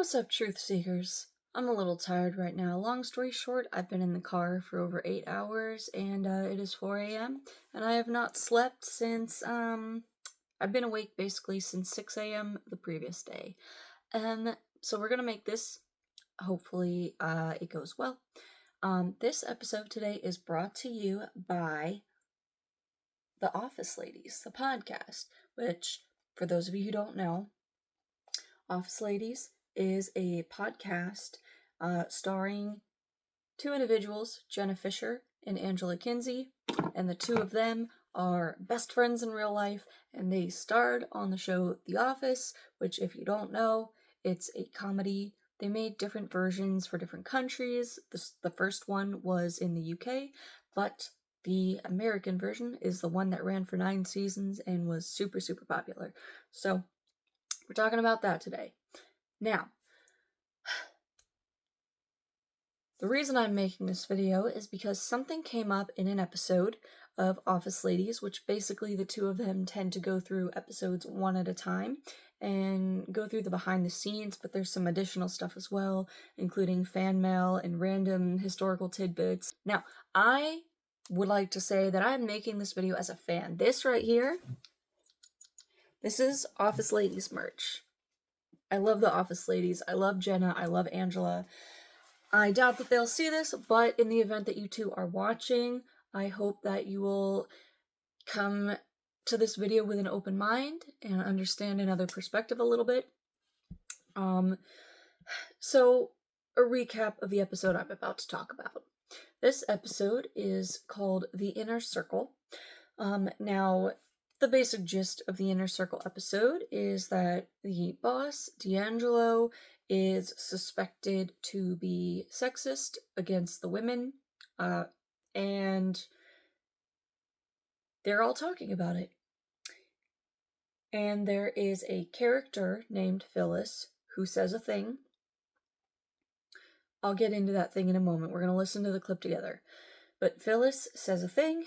What's up, Truth Seekers? I'm a little tired right now. Long story short, I've been in the car for over 8 hours, and it is 4 a.m., and I have not slept since, I've been awake basically since 6 a.m. the previous day. So we're gonna make this, hopefully, it goes well. This episode today is brought to you by The Office Ladies, the podcast, which, for those of you who don't know, Office Ladies is a podcast starring two individuals, Jenna Fisher and Angela Kinsey, and the two of them are best friends in real life, and they starred on the show The Office, which, if you don't know, it's a comedy. They made different versions for different countries. The first one was in the UK, but the American version is the one that ran for 9 seasons and was super, super popular. So, we're talking about that today. Now, the reason I'm making this video is because something came up in an episode of Office Ladies, which basically the two of them tend to go through episodes one at a time and go through the behind the scenes, but there's some additional stuff as well, including fan mail and random historical tidbits. Now, I would like to say that I'm making this video as a fan. This right here, this is Office Ladies merch. I love the Office Ladies. I love Jenna. I love Angela. I doubt that they'll see this, but in the event that you two are watching, I hope that you will come to this video with an open mind and understand another perspective a little bit. So, a recap of the episode I'm about to talk about. This episode is called The Inner Circle. Now, the basic gist of the Inner Circle episode is that the boss, D'Angelo, is suspected to be sexist against the women, and they're all talking about it. And there is a character named Phyllis who says a thing. I'll get into that thing in a moment. We're going to listen to the clip together. But Phyllis says a thing,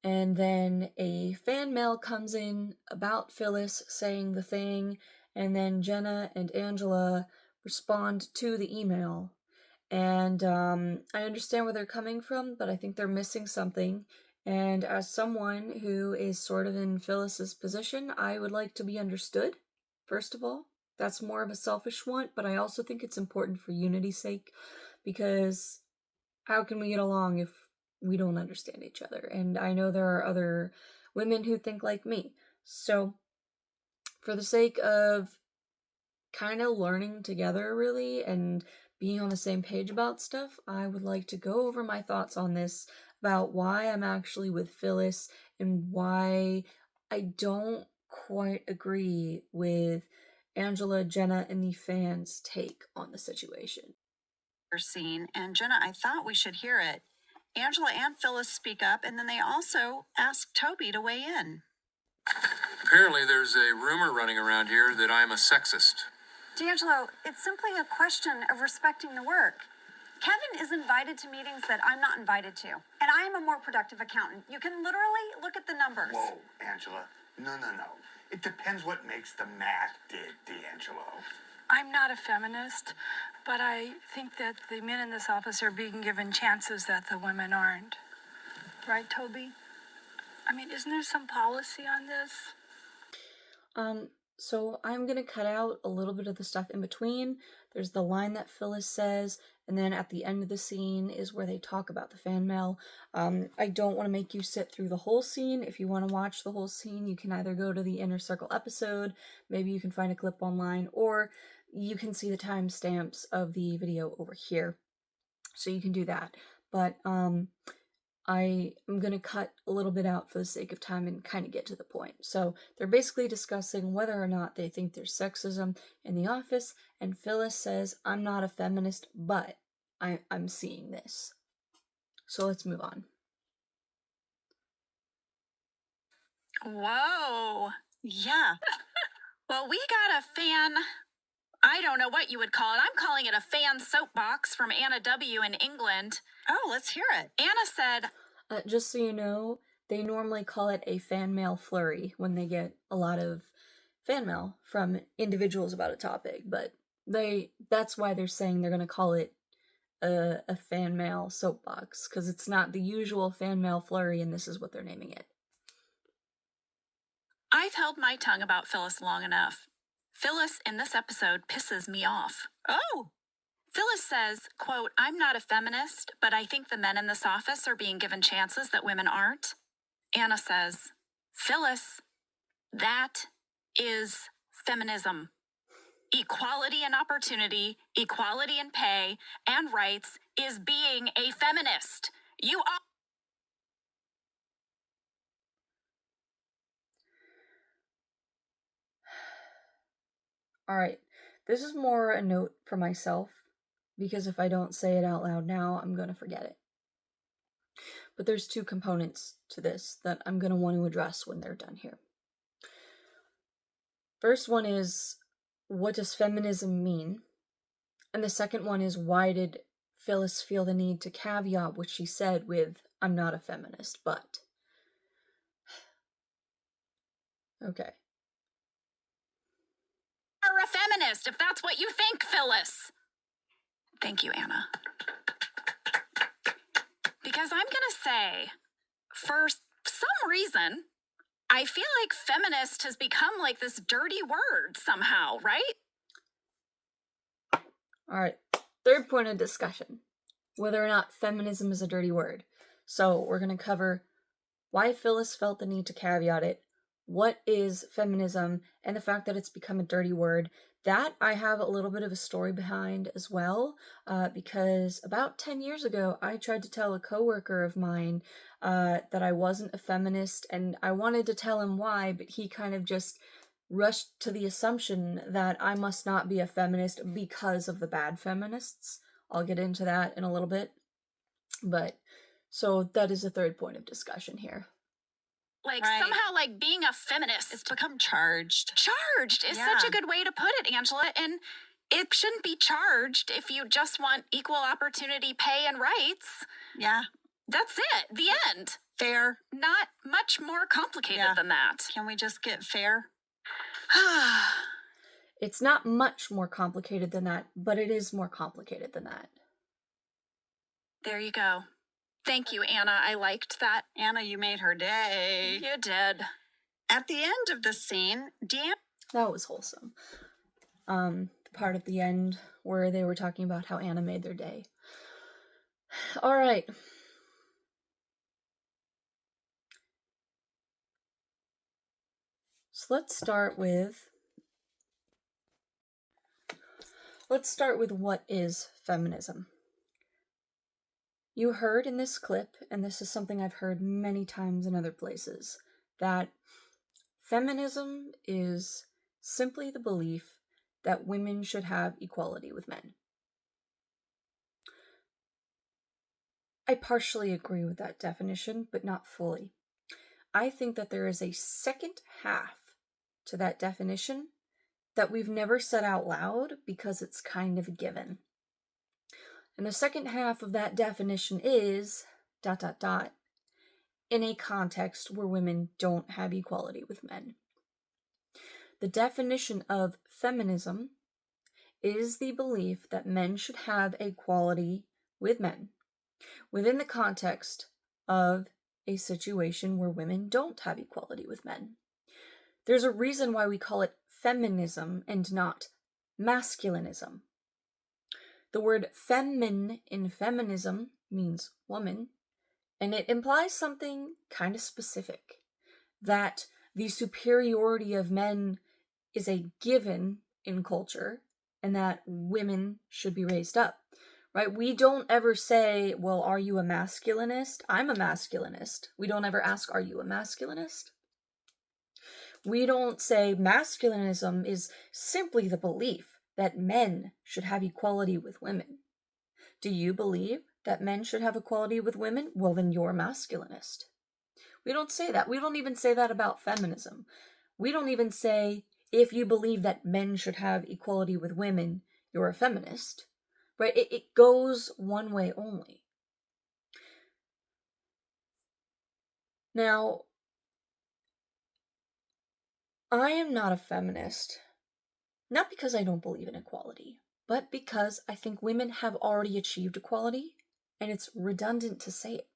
and then a fan mail comes in about Phyllis saying the thing, and then Jenna and Angela respond to the email. And I understand where they're coming from, but I think they're missing something. And as someone who is sort of in Phyllis's position, I would like to be understood, first of all. That's more of a selfish want, but I also think it's important for unity's sake, because how can we get along if we don't understand each other? And I know there are other women who think like me. So, for the sake of kind of learning together, really, and being on the same page about stuff, I would like to go over my thoughts on this, about why I'm actually with Phyllis, and why I don't quite agree with Angela, Jenna, and the fans' take on the situation. Scene, and Jenna, I thought we should hear it. Angela and Phyllis speak up, and then they also ask Toby to weigh in. Apparently there's a rumor running around here that I'm a sexist. D'Angelo, it's simply a question of respecting the work. Kevin is invited to meetings that I'm not invited to, and I am a more productive accountant. You can literally look at the numbers. Whoa, Angela. No. It depends what makes the math dig, D'Angelo. I'm not a feminist, but I think that the men in this office are being given chances that the women aren't. Right, Toby? I mean, isn't there some policy on this? So I'm gonna cut out a little bit of the stuff in between. There's the line that Phyllis says, and then at the end of the scene is where they talk about the fan mail. I don't want to make you sit through the whole scene. If you want to watch the whole scene, you can either go to the Inner Circle episode, maybe you can find a clip online, or you can see the timestamps of the video over here. So you can do that. But I am going to cut a little bit out for the sake of time and kind of get to the point. So they're basically discussing whether or not they think there's sexism in the office, and Phyllis says, I'm not a feminist, but I'm seeing this. So let's move on. Whoa. Yeah. Well, we got a fan, I don't know what you would call it. I'm calling it a fan soapbox from Anna W. in England. Oh, let's hear it. Anna said, just so you know, they normally call it a fan mail flurry when they get a lot of fan mail from individuals about a topic, but That's why they're saying they're going to call it a fan mail soapbox, because it's not the usual fan mail flurry, and this is what they're naming it. I've held my tongue about Phyllis long enough. Phyllis in this episode pisses me off. Oh! Phyllis says, quote, "I'm not a feminist, but I think the men in this office are being given chances that women aren't." Anna says, "Phyllis, that is feminism. Equality in opportunity, equality in pay, and rights is being a feminist. You are..." All right, this is more a note for myself, because if I don't say it out loud now, I'm going to forget it. But there's two components to this that I'm going to want to address when they're done here. First one is, what does feminism mean? And the second one is, why did Phyllis feel the need to caveat what she said with, "I'm not a feminist, but..." Okay. You're a feminist if that's what you think, Phyllis. Thank you, Anna. Because I'm gonna say, for some reason, I feel like feminist has become like this dirty word somehow, right? All right, third point of discussion, whether or not feminism is a dirty word. So we're going to cover why Phyllis felt the need to caveat it, what is feminism, and the fact that it's become a dirty word. That I have a little bit of a story behind as well, because about 10 years ago, I tried to tell a coworker of mine that I wasn't a feminist, and I wanted to tell him why, but he kind of just rushed to the assumption that I must not be a feminist because of the bad feminists. I'll get into that in a little bit. But, so that is a third point of discussion here. Like, somehow, like, being a feminist, it's become charged. Charged is such a good way to put it, Angela. And it shouldn't be charged if you just want equal opportunity, pay, and rights. Yeah. That's it. The end. Fair. Not much more complicated than that. Can we just get fair? It's not much more complicated than that, but it is more complicated than that. There you go. Thank you, Anna. I liked that. Anna, you made her day. You did. At the end of the scene, That was wholesome. The part at the end where they were talking about how Anna made their day. All right. So let's start with what is feminism. You heard in this clip, and this is something I've heard many times in other places, that feminism is simply the belief that women should have equality with men. I partially agree with that definition, but not fully. I think that there is a second half to that definition that we've never said out loud because it's kind of a given. And the second half of that definition is ... in a context where women don't have equality with men. The definition of feminism is the belief that men should have equality with men within the context of a situation where women don't have equality with men. There's a reason why we call it feminism and not masculinism. The word femin in feminism means woman, and it implies something kind of specific, that the superiority of men is a given in culture, and that women should be raised up, right? We don't ever say, well, are you a masculinist? I'm a masculinist. We don't ever ask, are you a masculinist? We don't say masculinism is simply the belief that men should have equality with women. Do you believe that men should have equality with women? Well, then you're a masculinist. We don't say that. We don't even say that about feminism. We don't even say, if you believe that men should have equality with women, you're a feminist. Right? It goes one way only. Now, I am not a feminist. Not because I don't believe in equality. but because I think women have already achieved equality, and it's redundant to say it.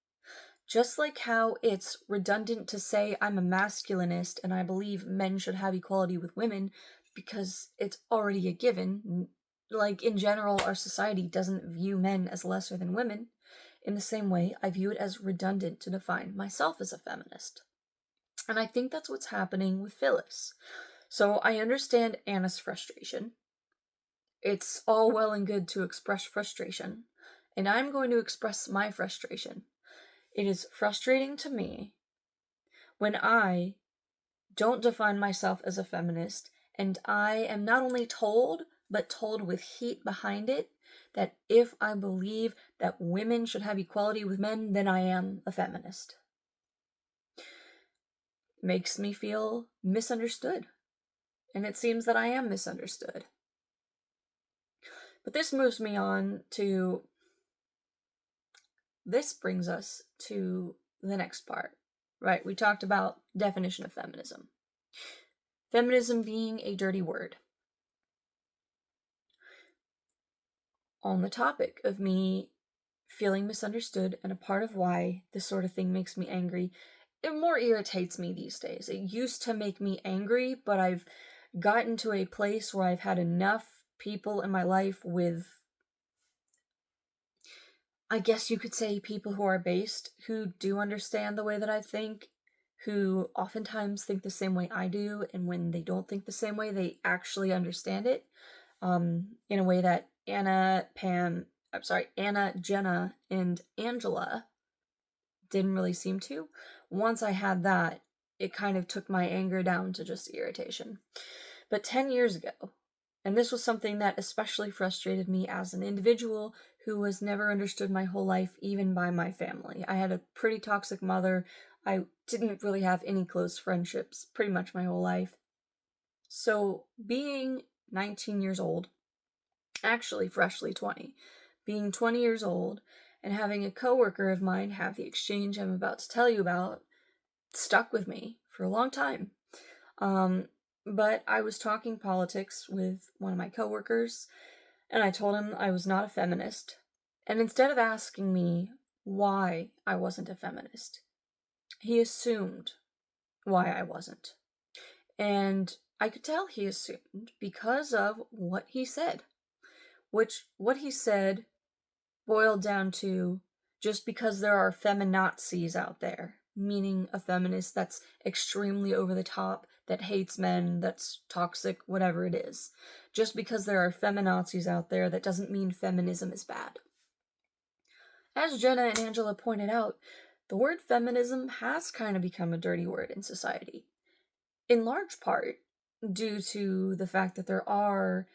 Just like how it's redundant to say I'm a masculinist and I believe men should have equality with women because it's already a given. Like, in general, our society doesn't view men as lesser than women. In the same way, I view it as redundant to define myself as a feminist. And I think that's what's happening with Phyllis. So I understand Anna's frustration. It's all well and good to express frustration, and I'm going to express my frustration. It is frustrating to me when I don't define myself as a feminist, and I am not only told, but told with heat behind it, that if I believe that women should have equality with men, then I am a feminist. Makes me feel misunderstood, and it seems that I am misunderstood. But this moves me on to... This brings us to the next part, right? We talked about definition of feminism. Feminism being a dirty word. On the topic of me feeling misunderstood and a part of why this sort of thing makes me angry, it more irritates me these days. It used to make me angry, but I've gotten to a place where I've had enough people in my life with, I guess you could say, people who are based, who do understand the way that I think, who oftentimes think the same way I do, and when they don't think the same way, they actually understand it, in a way that Anna, Jenna, and Angela didn't really seem to. Once I had that, it kind of took my anger down to just irritation. But 10 years ago, and this was something that especially frustrated me as an individual who was never understood my whole life, even by my family. I had a pretty toxic mother. I didn't really have any close friendships pretty much my whole life. So being 19 years old, actually freshly 20, being 20 years old and having a coworker of mine have the exchange I'm about to tell you about stuck with me for a long time. But I was talking politics with one of my coworkers, and I told him I was not a feminist. And instead of asking me why I wasn't a feminist, he assumed why I wasn't. And I could tell he assumed because of what he said. Which, what he said boiled down to, just because there are feminazis out there, meaning a feminist that's extremely over the top, that hates men, that's toxic, whatever it is. Just because there are feminazis out there, that doesn't mean feminism is bad. As Jenna and Angela pointed out, the word feminism has kind of become a dirty word in society. In large part due to the fact that there are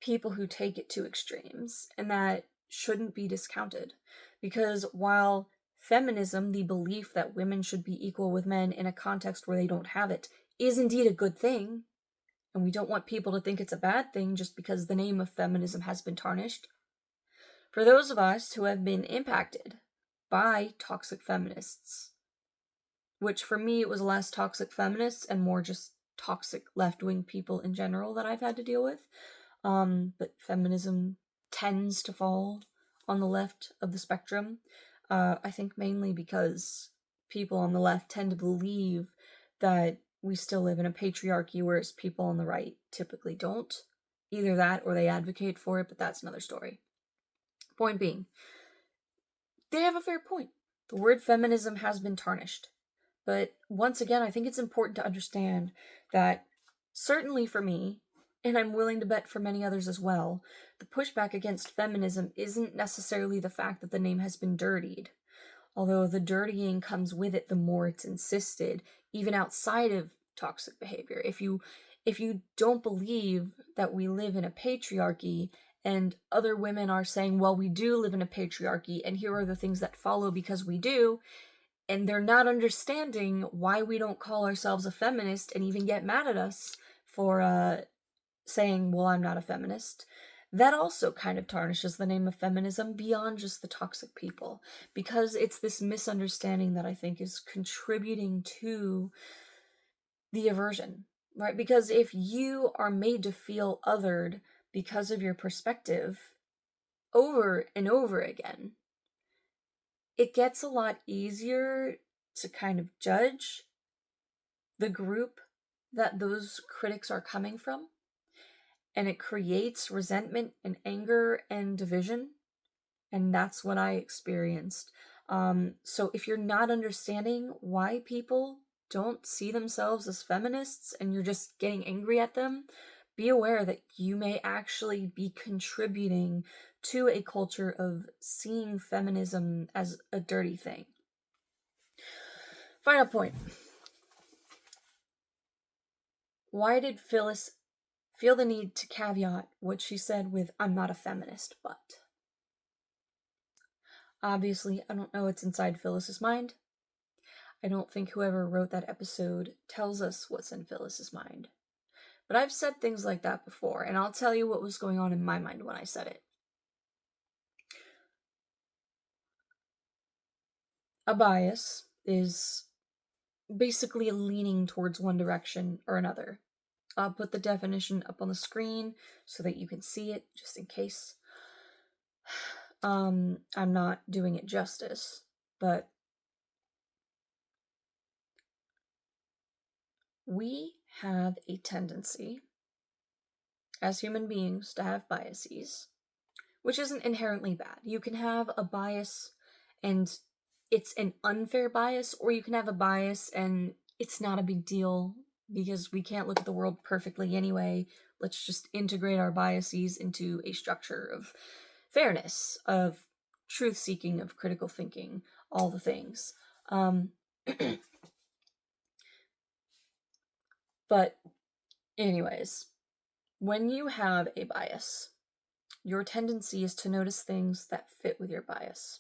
people who take it to extremes, and that shouldn't be discounted. Because while feminism, the belief that women should be equal with men in a context where they don't have it, is indeed a good thing, and we don't want people to think it's a bad thing just because the name of feminism has been tarnished. For those of us who have been impacted by toxic feminists, which for me it was less toxic feminists and more just toxic left-wing people in general that I've had to deal with, but feminism tends to fall on the left of the spectrum, I think mainly because people on the left tend to believe that we still live in a patriarchy, whereas people on the right typically don't. Either that or they advocate for it, but that's another story. Point being, they have a fair point. The word feminism has been tarnished. But once again, I think it's important to understand that, certainly for me, and I'm willing to bet for many others as well, the pushback against feminism isn't necessarily the fact that the name has been dirtied. Although the dirtying comes with it the more it's insisted, even outside of toxic behavior. If you don't believe that we live in a patriarchy, and other women are saying, well, we do live in a patriarchy, and here are the things that follow because we do, and they're not understanding why we don't call ourselves a feminist and even get mad at us for saying, well, I'm not a feminist, that also kind of tarnishes the name of feminism beyond just the toxic people, because it's this misunderstanding that I think is contributing to the aversion, right? Because if you are made to feel othered because of your perspective over and over again, it gets a lot easier to kind of judge the group that those critics are coming from, and it creates resentment and anger and division, and that's what I experienced. So if you're not understanding why people don't see themselves as feminists and you're just getting angry at them, be aware that you may actually be contributing to a culture of seeing feminism as a dirty thing. Final point. Why did Phyllis feel the need to caveat what she said with, "I'm not a feminist, but"? Obviously, I don't know what's inside Phyllis's mind. I don't think whoever wrote that episode tells us what's in Phyllis's mind. But I've said things like that before, and I'll tell you what was going on in my mind when I said it. A bias is basically leaning towards one direction or another. I'll put the definition up on the screen so that you can see it, just in case. I'm not doing it justice, but we have a tendency as human beings to have biases, which isn't inherently bad. You can have a bias and it's an unfair bias, or you can have a bias and it's not a big deal because we can't look at the world perfectly anyway. Let's just integrate our biases into a structure of fairness, of truth seeking, of critical thinking, all the things. But anyways, when you have a bias, your tendency is to notice things that fit with your bias.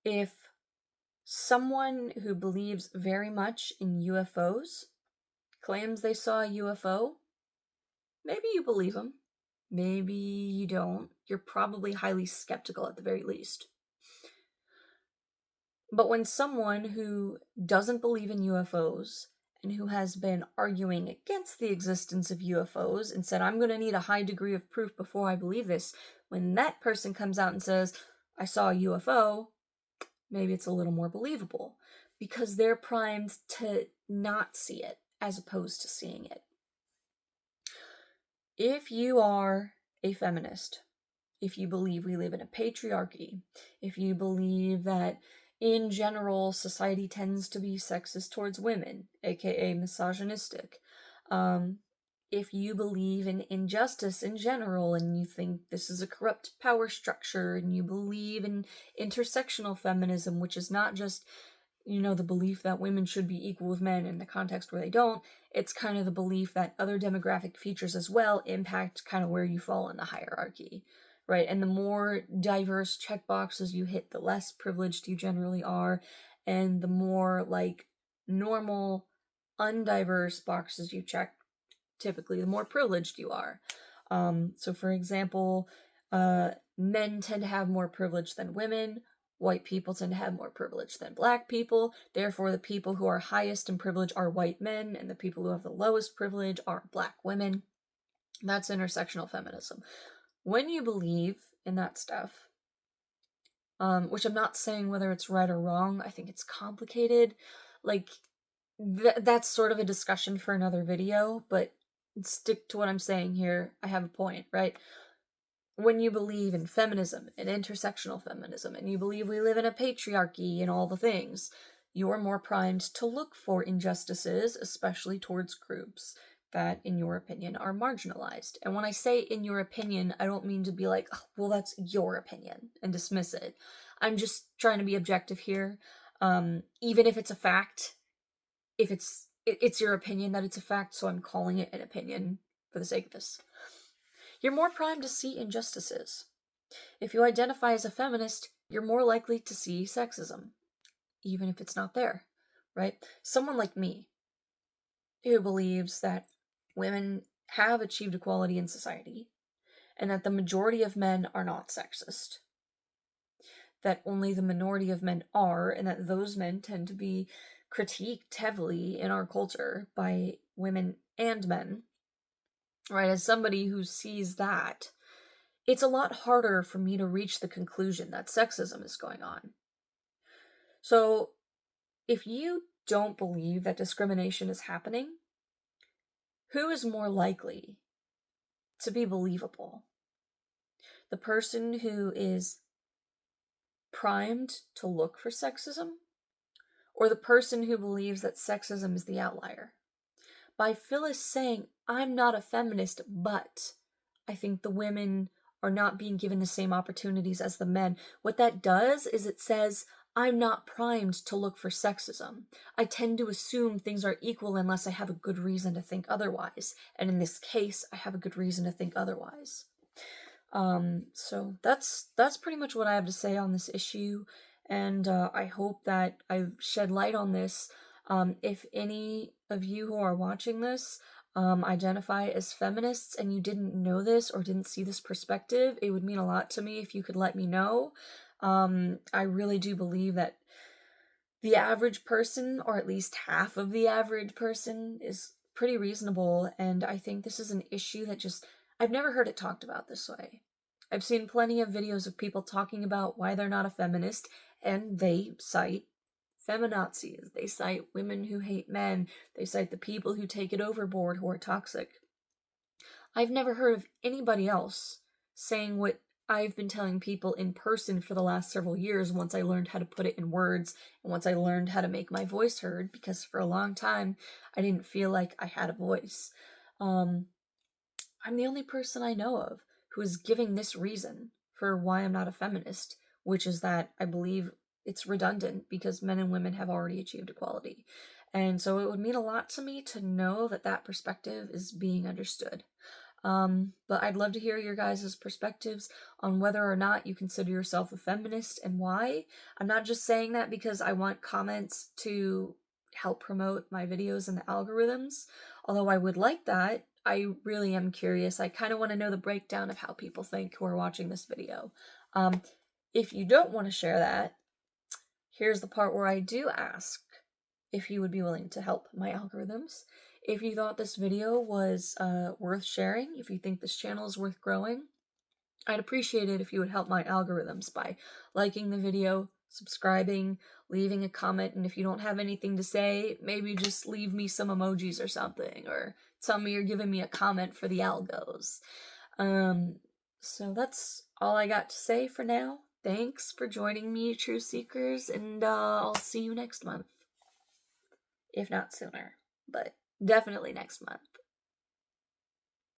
If someone who believes very much in UFOs claims they saw a UFO, maybe you believe them, maybe you don't. You're probably highly skeptical at the very least. But when someone who doesn't believe in UFOs and who has been arguing against the existence of UFOs and said, "I'm going to need a high degree of proof before I believe this," when that person comes out and says, "I saw a UFO," maybe it's a little more believable because they're primed to not see it as opposed to seeing it. If you are a feminist, if you believe we live in a patriarchy, if you believe that in general society tends to be sexist towards women, aka misogynistic, if you believe in injustice in general and you think this is a corrupt power structure, and you believe in intersectional feminism, which is not just, the belief that women should be equal with men in the context where they don't, it's kind of the belief that other demographic features as well impact kind of where you fall in the hierarchy, right? And the more diverse checkboxes you hit, the less privileged you generally are, and the more normal, undiverse boxes you check, typically the more privileged you are. So for example, men tend to have more privilege than women. White people tend to have more privilege than black people. Therefore, the people who are highest in privilege are white men, and the people who have the lowest privilege are black women. That's intersectional feminism. When you believe in that stuff, which I'm not saying whether it's right or wrong, I think it's complicated. That's sort of a discussion for another video, but stick to what I'm saying here. I have a point, right? When you believe in feminism and intersectional feminism, and you believe we live in a patriarchy and all the things, you're more primed to look for injustices, especially towards groups that, in your opinion, are marginalized. And when I say in your opinion, I don't mean to be like, "Oh, well, that's your opinion," and dismiss it. I'm just trying to be objective here. Even if it's a fact, if it's your opinion that it's a fact, so I'm calling it an opinion for the sake of this. You're more primed to see injustices. If you identify as a feminist, you're more likely to see sexism, even if it's not there, right? Someone like me, who believes that women have achieved equality in society, and that the majority of men are not sexist, that only the minority of men are, and that those men tend to be critiqued heavily in our culture by women and men, right? As somebody who sees that, it's a lot harder for me to reach the conclusion that sexism is going on. So, if you don't believe that discrimination is happening, who is more likely to be believable? The person who is primed to look for sexism, or the person who believes that sexism is the outlier? By Phyllis saying, "I'm not a feminist, but I think the women are not being given the same opportunities as the men," what that does is it says, I'm not primed to look for sexism. I tend to assume things are equal unless I have a good reason to think otherwise. And in this case, I have a good reason to think otherwise. So that's pretty much what I have to say on this issue. And I hope that I've shed light on this. If any of you who are watching this identify as feminists and you didn't know this or didn't see this perspective, it would mean a lot to me if you could let me know. I really do believe that the average person, or at least half of the average person, is pretty reasonable, and I think this is an issue that I've never heard it talked about this way. I've seen plenty of videos of people talking about why they're not a feminist, and they cite feminazis, they cite women who hate men, they cite the people who take it overboard who are toxic. I've never heard of anybody else saying what I've been telling people in person for the last several years once I learned how to put it in words and once I learned how to make my voice heard, because for a long time I didn't feel like I had a voice. I'm the only person I know of who is giving this reason for why I'm not a feminist, which is that I believe it's redundant because men and women have already achieved equality. And so it would mean a lot to me to know that that perspective is being understood. But I'd love to hear your guys' perspectives on whether or not you consider yourself a feminist and why. I'm not just saying that because I want comments to help promote my videos and the algorithms, although I would like that. I really am curious. I kind of want to know the breakdown of how people think who are watching this video. If you don't want to share that, here's the part where I do ask if you would be willing to help my algorithms. If you thought this video was worth sharing, if you think this channel is worth growing, I'd appreciate it if you would help my algorithms by liking the video, subscribing, leaving a comment, and if you don't have anything to say, maybe just leave me some emojis or something, or tell me you're giving me a comment for the algos. So that's all I got to say for now. Thanks for joining me, Truth Seekers, and I'll see you next month. If not sooner, but definitely next month.